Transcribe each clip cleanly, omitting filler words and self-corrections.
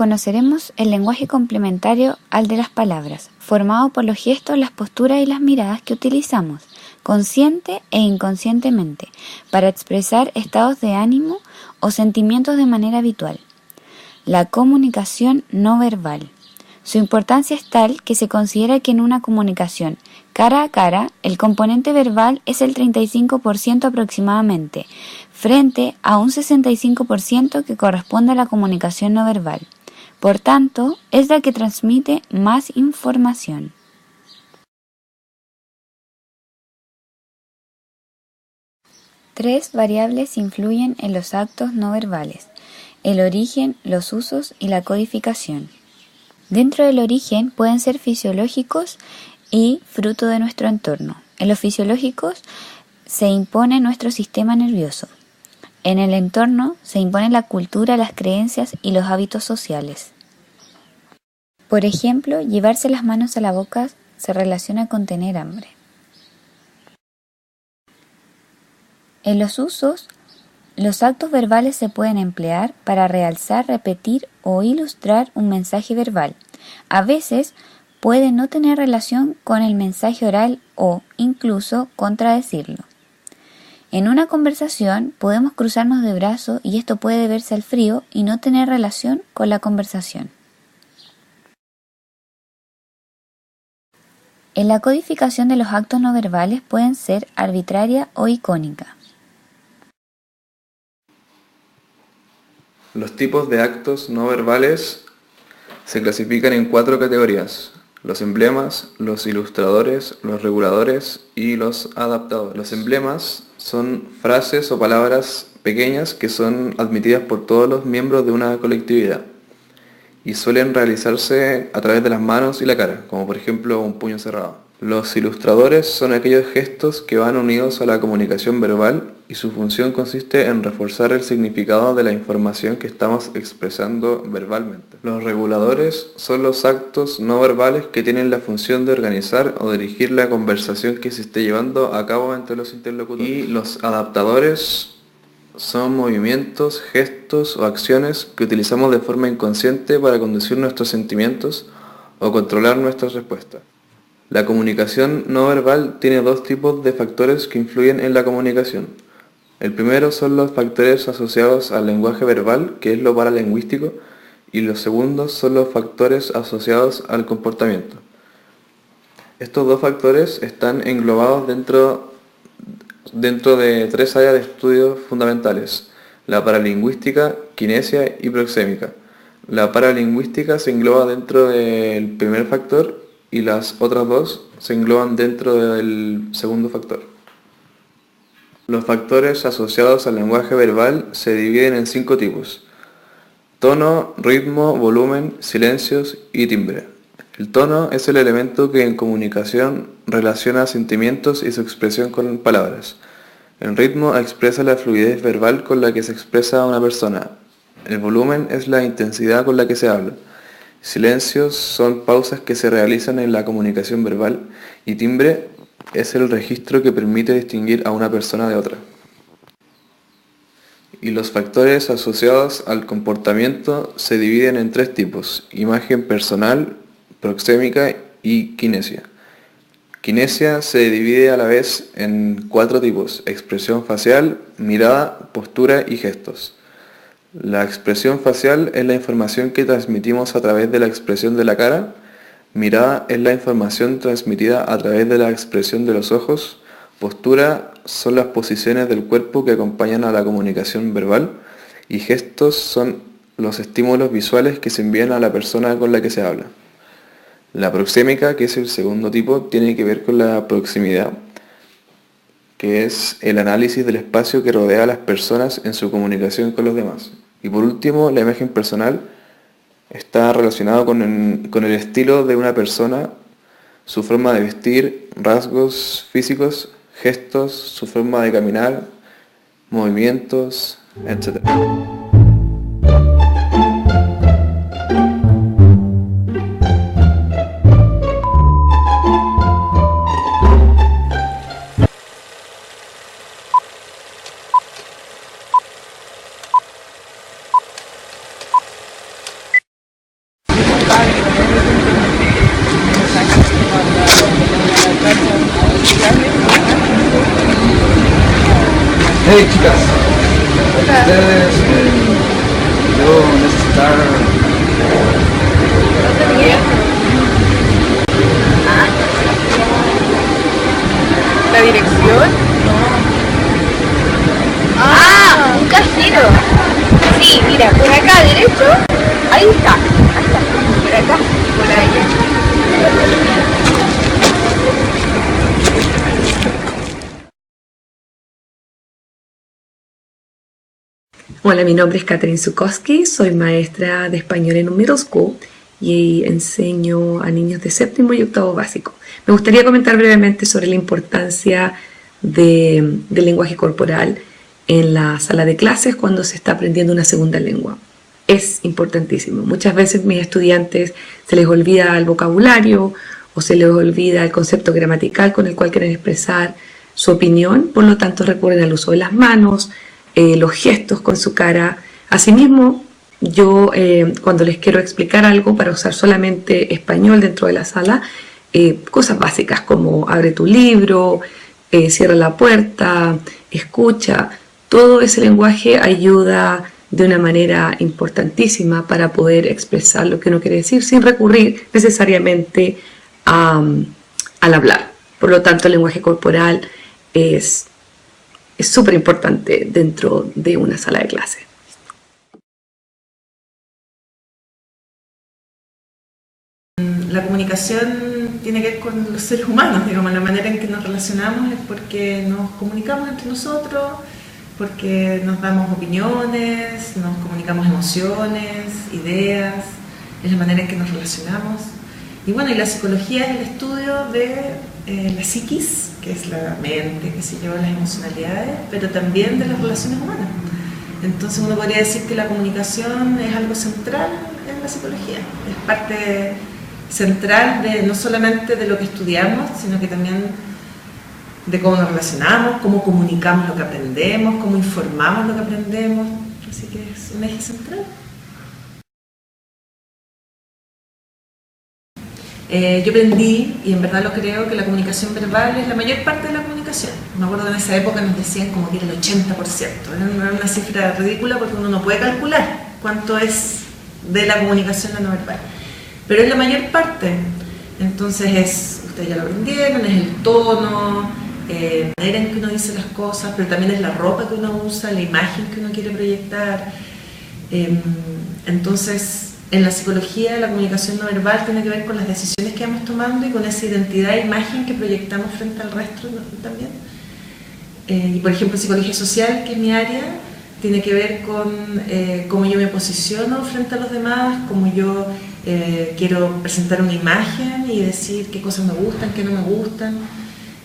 conoceremos el lenguaje complementario al de las palabras, formado por los gestos, las posturas y las miradas que utilizamos, consciente e inconscientemente, para expresar estados de ánimo o sentimientos de manera habitual. La comunicación no verbal. Su importancia es tal que se considera que en una comunicación cara a cara, el componente verbal es el 35% aproximadamente, frente a un 65% que corresponde a la comunicación no verbal. Por tanto, es la que transmite más información. Tres variables influyen en los actos no verbales: el origen, los usos y la codificación. Dentro del origen pueden ser fisiológicos y fruto de nuestro entorno. En los fisiológicos se impone nuestro sistema nervioso. En el entorno se impone la cultura, las creencias y los hábitos sociales. Por ejemplo, llevarse las manos a la boca se relaciona con tener hambre. En los usos, los actos verbales se pueden emplear para realzar, repetir o ilustrar un mensaje verbal. A veces puede no tener relación con el mensaje oral o incluso contradecirlo. En una conversación podemos cruzarnos de brazos y esto puede deberse al frío y no tener relación con la conversación. En la codificación de los actos no verbales pueden ser arbitraria o icónica. Los tipos de actos no verbales se clasifican en 4 categorías: los emblemas, los ilustradores, los reguladores y los adaptadores. Los emblemas son frases o palabras pequeñas que son admitidas por todos los miembros de una colectividad y suelen realizarse a través de las manos y la cara, como por ejemplo un puño cerrado. Los ilustradores son aquellos gestos que van unidos a la comunicación verbal y su función consiste en reforzar el significado de la información que estamos expresando verbalmente. Los reguladores son los actos no verbales que tienen la función de organizar o dirigir la conversación que se esté llevando a cabo entre los interlocutores. Y los adaptadores son movimientos, gestos o acciones que utilizamos de forma inconsciente para conducir nuestros sentimientos o controlar nuestras respuestas. La comunicación no verbal tiene 2 tipos de factores que influyen en la comunicación. El primero son los factores asociados al lenguaje verbal, que es lo paralingüístico, y los segundos son los factores asociados al comportamiento. Estos 2 factores están englobados dentro de 3 áreas de estudio fundamentales: la paralingüística, kinesia y proxémica. La paralingüística se engloba dentro del primer factor y las otras 2 se engloban dentro del segundo factor. Los factores asociados al lenguaje verbal se dividen en 5 tipos: tono, ritmo, volumen, silencios y timbre. El tono es el elemento que en comunicación relaciona sentimientos y su expresión con palabras. El ritmo expresa la fluidez verbal con la que se expresa una persona. El volumen es la intensidad con la que se habla. Silencios son pausas que se realizan en la comunicación verbal y timbre es el registro que permite distinguir a una persona de otra. Y los factores asociados al comportamiento se dividen en 3 tipos: imagen personal, proxémica y kinesia. Kinesia se divide a la vez en 4 tipos: expresión facial, mirada, postura y gestos. La expresión facial es la información que transmitimos a través de la expresión de la cara. Mirada es la información transmitida a través de la expresión de los ojos. Postura son las posiciones del cuerpo que acompañan a la comunicación verbal. Y gestos son los estímulos visuales que se envían a la persona con la que se habla. La proxémica, que es el segundo tipo, tiene que ver con la proximidad, que es el análisis del espacio que rodea a las personas en su comunicación con los demás. Y por último, la imagen personal está relacionado con el estilo de una persona, su forma de vestir, rasgos físicos, gestos, su forma de caminar, movimientos, etc. Hey chicas, ustedes debo necesitar... ¿La dirección? ¡Ah! ¡Un cajero! Sí, mira, por acá derecho, ahí está. Por acá, por ahí. Hola, mi nombre es Catherine Zukowski, soy maestra de español en un middle school y enseño a niños de séptimo y octavo básico. Me gustaría comentar brevemente sobre la importancia del lenguaje corporal en la sala de clases cuando se está aprendiendo una segunda lengua. Es importantísimo. Muchas veces a mis estudiantes se les olvida el vocabulario o se les olvida el concepto gramatical con el cual quieren expresar su opinión, por lo tanto recurren al uso de las manos, los gestos con su cara. Asimismo, yo cuando les quiero explicar algo para usar solamente español dentro de la sala, cosas básicas como abre tu libro, cierra la puerta, escucha, todo ese lenguaje ayuda de una manera importantísima para poder expresar lo que uno quiere decir sin recurrir necesariamente al hablar. Por lo tanto, el lenguaje corporal es súper importante dentro de una sala de clase. La comunicación tiene que ver con los seres humanos, digamos, la manera en que nos relacionamos es porque nos comunicamos entre nosotros, porque nos damos opiniones, nos comunicamos emociones, ideas, es la manera en que nos relacionamos. Y bueno, y la psicología es el estudio de la psiquis, que es la mente, qué sé yo, las emocionalidades, pero también de las relaciones humanas. Entonces uno podría decir que la comunicación es algo central en la psicología, es parte central de no solamente de lo que estudiamos, sino que también de cómo nos relacionamos, cómo comunicamos lo que aprendemos, cómo informamos lo que aprendemos, así que es un eje central. Yo aprendí, y en verdad lo creo, que la comunicación verbal es la mayor parte de la comunicación. Me acuerdo que en esa época nos decían como que era el 80%. Era una cifra ridícula porque uno no puede calcular cuánto es de la comunicación la no verbal. Pero es la mayor parte. Entonces ustedes ya lo aprendieron, es el tono, la manera en que uno dice las cosas, pero también es la ropa que uno usa, la imagen que uno quiere proyectar. Entonces, en la psicología, la comunicación no verbal tiene que ver con las decisiones que vamos tomando y con esa identidad e imagen que proyectamos frente al resto también. Y por ejemplo, psicología social, que es mi área, tiene que ver con cómo yo me posiciono frente a los demás, cómo yo quiero presentar una imagen y decir qué cosas me gustan, qué no me gustan.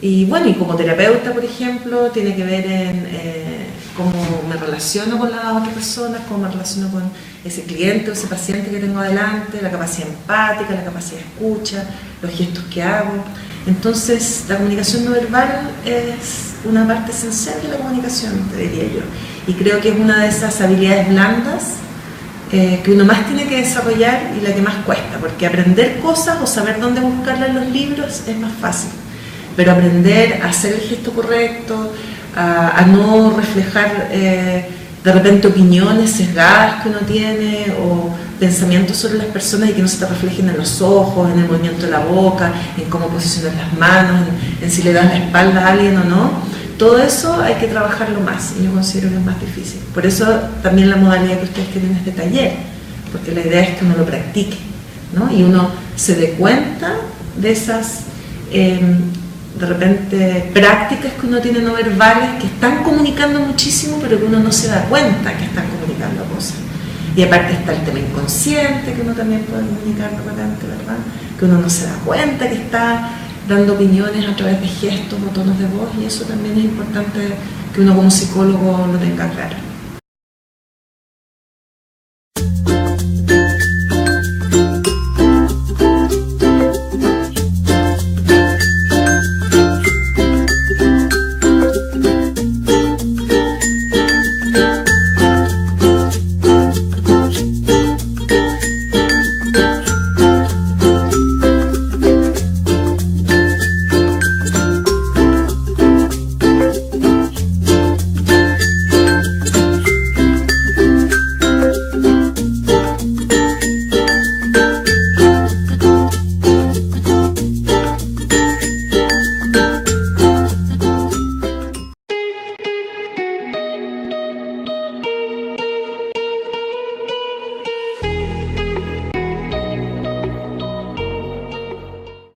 Y bueno, y como terapeuta, por ejemplo, tiene que ver en cómo me relaciono con las otras personas, cómo me relaciono con ese cliente o ese paciente que tengo adelante, la capacidad empática, la capacidad de escucha, los gestos que hago. Entonces, la comunicación no verbal es una parte esencial de la comunicación, te diría yo. Y creo que es una de esas habilidades blandas que uno más tiene que desarrollar y la que más cuesta, porque aprender cosas o saber dónde buscarlas en los libros es más fácil. Pero aprender a hacer el gesto correcto, a no reflejar de repente opiniones sesgadas que uno tiene o pensamientos sobre las personas y que no se te reflejen en los ojos, en el movimiento de la boca, en cómo posicionar las manos, en si le das la espalda a alguien o no. Todo eso hay que trabajarlo más y yo considero que es más difícil. Por eso también la modalidad que ustedes tienen es de taller, porque la idea es que uno lo practique, ¿no? Y uno se dé cuenta de esas de repente prácticas que uno tiene no verbales que están comunicando muchísimo pero que uno no se da cuenta que están comunicando cosas. Y aparte está el tema inconsciente que uno también puede comunicar de repente, ¿verdad? Que uno no se da cuenta que está dando opiniones a través de gestos o tonos de voz y eso también es importante que uno como psicólogo lo tenga claro.